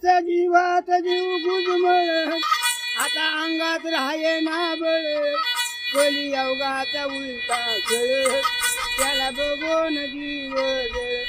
जसा जीवात जीव गुजमळ आता अंगात राहाये ना बळ कली अवघाचा उलटा खेळ त्याला बघून जीव जळ.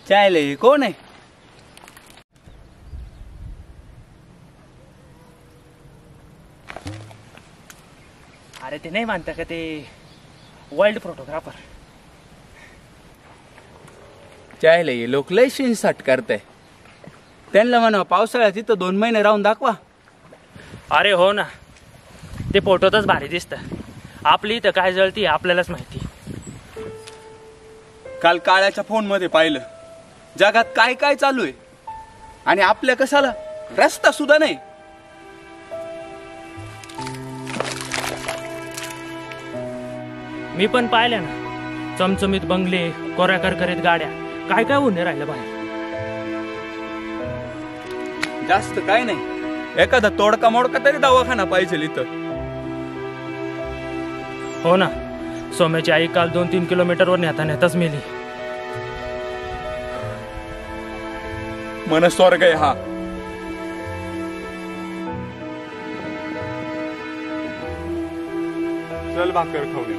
चायले कोण आहे? अरे ते नाही मानता का ते वर्ल्ड फोटोग्राफर. चायले लोक लय शिनसाट करताय. त्यांना म्हणा पावसाळ्यात इथं 2 महिने राहून दाखवा. अरे हो ना, ते फोटोतच भारी दिसत. आपली इथं काय जळती आपल्यालाच माहिती. काल काळ्याच्या फोन मध्ये पाहिलं जगात काय काय चालू आहे आणि आपल्या कशाला रस्ता सुद्धा नाही. मी पण पाहिलं ना, चमचमीत बंगले, कोऱ्या करकरीत गाड्या, काय काय होऊन राहिलं बाहेर. जास्त काय नाही, एखादा तोडका मोडका तरी दवाखाना पाहिजे इथं. हो ना, सोम्याची आई काल 2-3 किलोमीटरवर नेता नेताच मेली. मन स्वर्ग आहे हा. चल भाकर खाऊया.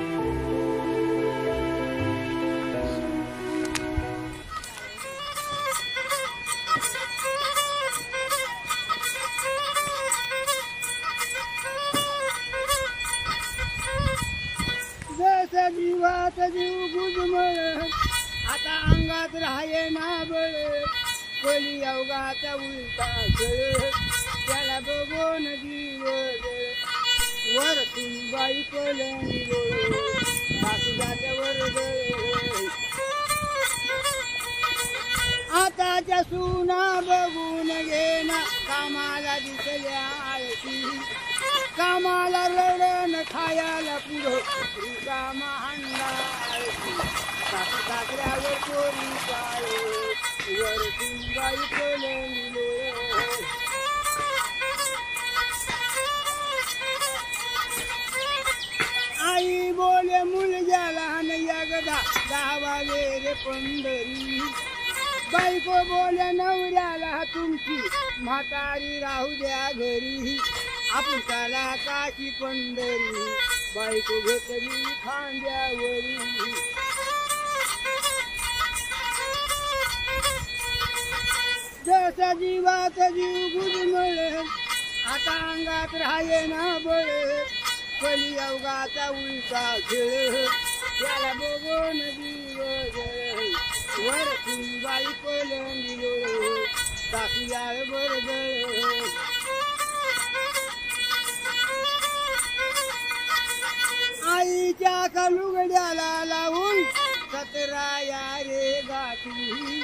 जसा जीवात जीव गुजमळ आता अंगात राहाये ना बळ कली अवघाचा उलटा खेळ त्याला बघून जीव जळ. वरतून बाई पलंगलो वर जळ. आताच्या सुना बघून घेना कामाला दिसल्या आळशी कामाला रडण खायाला पुढं कामा हंडा आळशी साखऱ्यावर चोरी पाय वरतून बाई पलंगलो. आई बोले मुलग्याला नयगदा गावा रे पंढरी बायको बोले नवऱ्याला तुमची म्हातारी राहू द्या घरी आपण त्याला काशी पंढरी बायको घेतली खांद्यावरी. जसा जीवात जीव गुजमळ आता अंगात राहाये ना बळ कली अवघाचा उलटा खेळ त्याला बघून जीव जळ. वरतून बाई पलंगलो टाकल्याळ बरदळ. आईच्या कलुगड्याला लावून 17 रे गाठी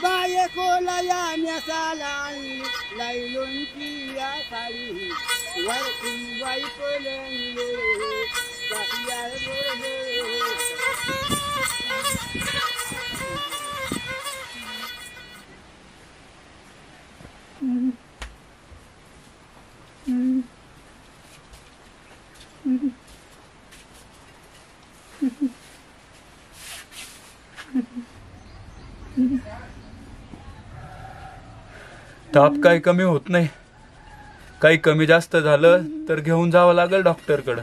बायकोला या नेसाला लायलोंची या साडी वरतून बाई पलंगलो टाकल्याळ बरदळ. ताप काही कमी होत नाही. काही कमी जास्त झालं तर घेऊन जावं लागेल डॉक्टरकडं.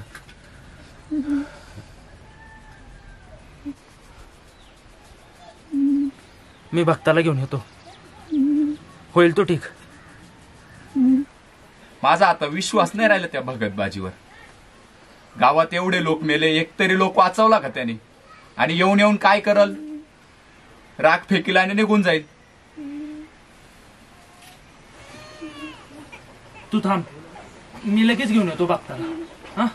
मी भक्ताला घेऊन येतो, होईल तो ठीक. माझा आता विश्वास नाही राहिला त्या भगतबाजीवर. गावात एवढे लोक मेले, एकतरी लोक वाचवला का त्याने? आणि येऊन येऊन काय करल? राग फेकील आणि निघून जाईल. तू थांब, मी लगेच घेऊन येतो भक्ताला. हा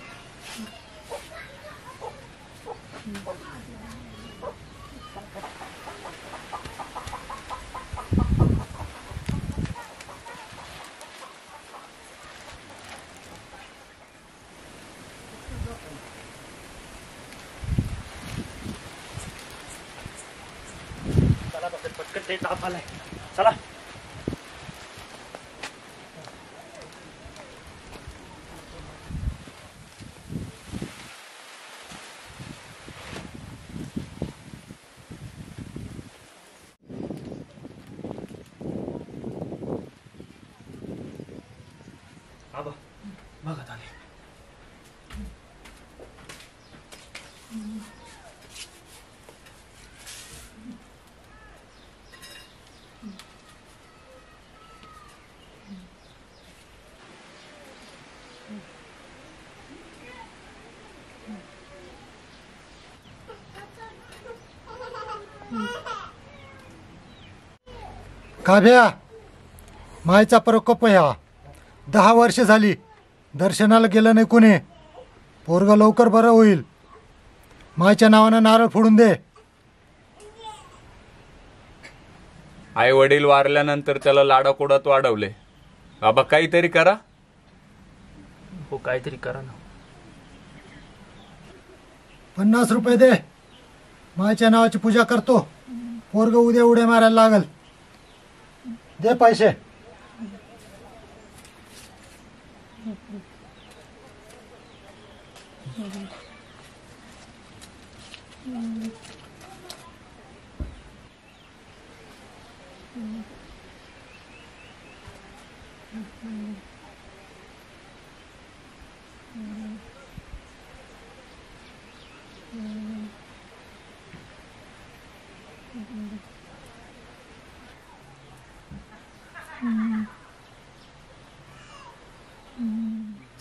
ते ताप आलाय. चला. आबा बघत आले. काव्या, मायचा प्रकोप ह्या 10 वर्ष झाली दर्शनाला गेलं नाही कुणी. पोरग लवकर बरं होईल. मायच्या नावानं नारळ फोडून दे. आई वडील वारल्यानंतर त्याला लाडाकोडात वाढवले. बाबा काहीतरी करा. हो काहीतरी करा ना. 50 रुपये दे. मायच्या नावाची पूजा करतो. पोरग उद्या उड्या मारायला लागल. दे पैसे.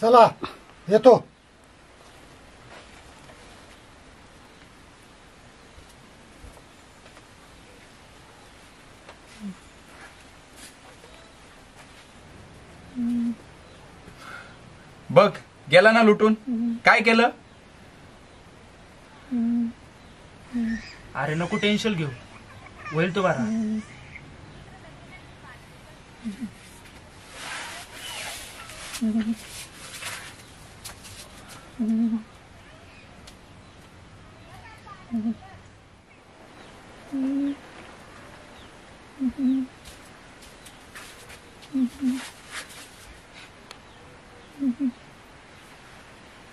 चला येतो. बघ गेला ना लुटून. काय केलं? अरे नको टेन्शन घेऊ, होईल तो बरा.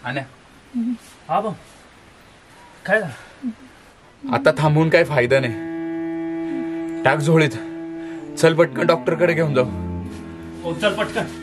आण्या, हा बघ काय झालं? आता थांबून काही फायदा नाही. टाक झोळीत. चल पटकन डॉक्टरकडे घेऊन जाऊ. हो चल पटकन.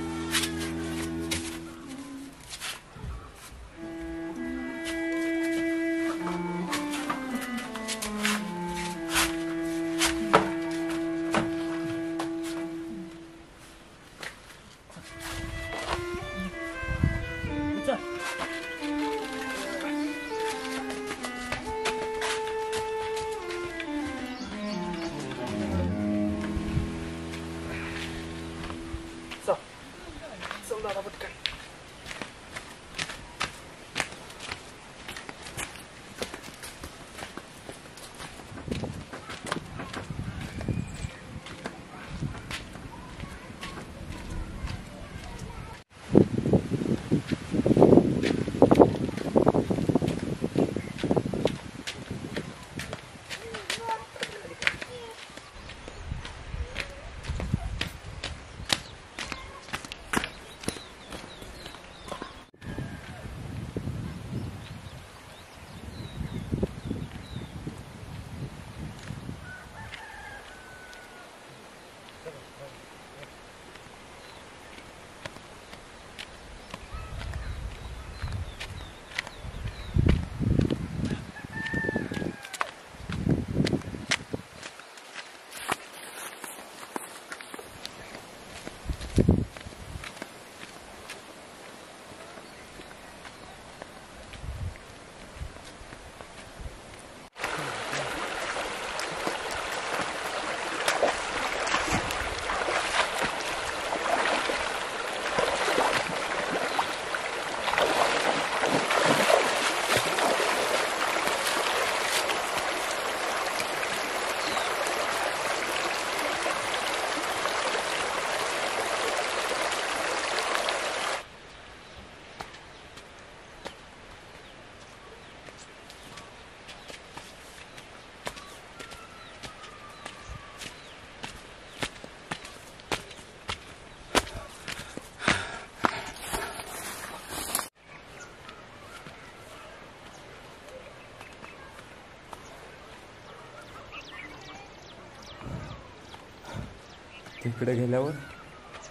तिकडे गेल्यावर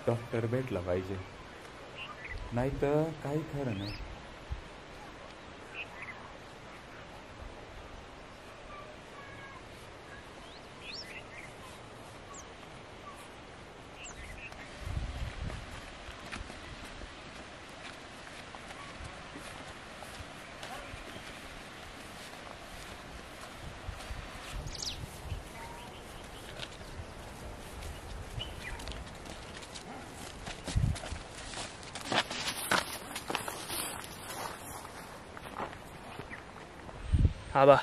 डॉक्टर भेटला पाहिजे, नाही तर काही खरं नाही. आबा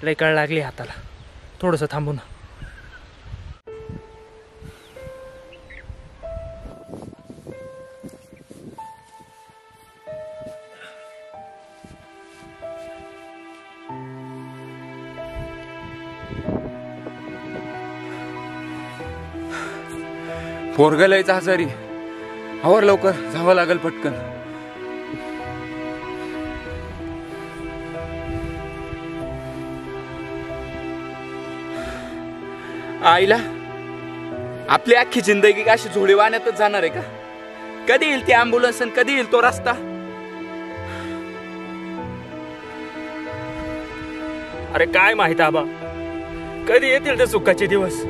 लय कळ लागली हाताला, थोडंसं थांबू ना. पोरगं लयच आजारी, आवर लवकर, जावं लागेल पटकन. आईला आपली अख्खी जिंदगी का अशी झोळी वाहण्यातच जाणार आहे का? कधी येईल ती अँब्युलन्स आणि कधी येईल तो रस्ता? अरे काय माहित आबा, कधी येतील ते सुखाचे दिवस.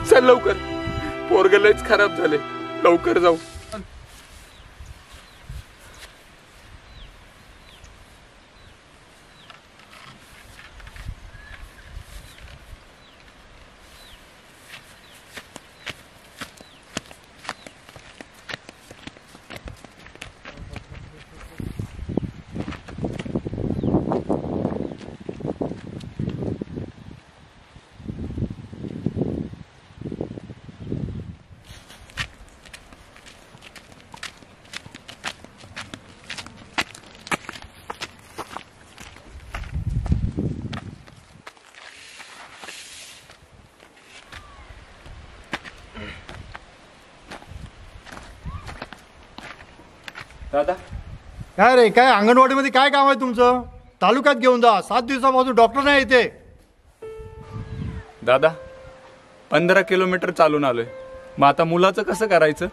चल लवकर, पोरगं लयच खराब झाले, लवकर जाऊ. दादा, काय रे, काय अंगणवाडीमध्ये काय काम आहे तुमचं? तालुक्यात घेऊन जा, 7 दिवसापासून डॉक्टर नाही येते. दादा 15 किलोमीटर चालून आलोय, मग आता मुलाचं कसं करायचं?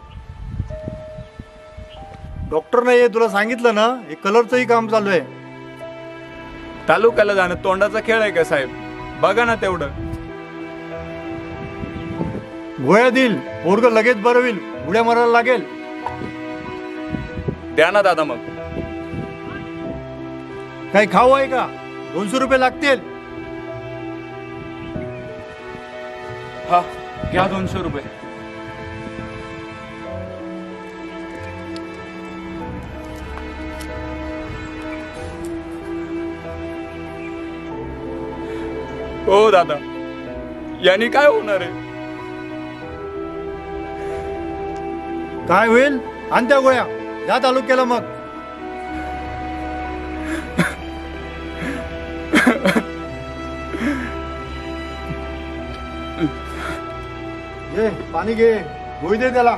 डॉक्टर नाही, तुला सांगितलं ना, हे कलरचंही काम चालू आहे. तालुक्याला जाणं तोंडाचा खेळ आहे का साहेब? बघा ना तेवढं. गोळ्या देईल, पोरग लगेच बरं होईल, उड्या मारायला लागेल. द्या ना दादा. मग काही खाऊ आहे का? 200 रुपये लागतील. हा घ्या 200 रुपये. हो दादा, यांनी काय होणार आहे? काय होईल? आण त्या गोळ्या, या तालुक्याला. मग घे पाणी, घे, गोळी दे त्याला.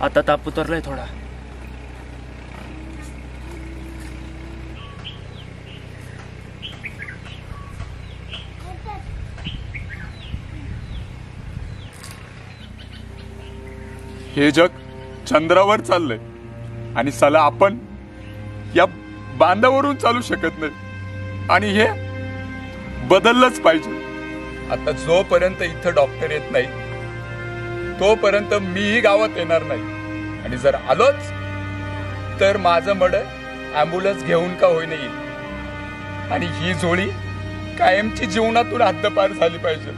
आता ताप उतरलाय थोडा. हे जग चंद्रावर चाललंय आणि साला आपण या बांधावरून चालू शकत नाही आणि हे बदललंच पाहिजे. आता जोपर्यंत इथं डॉक्टर येत नाही तोपर्यंत मीही गावात येणार नाही आणि जर आलोच तर माझं मड ॲम्ब्युलन्स घेऊन का होईना येईल आणि ही जोडी कायमची जीवनातून हद्दपार झाली पाहिजे.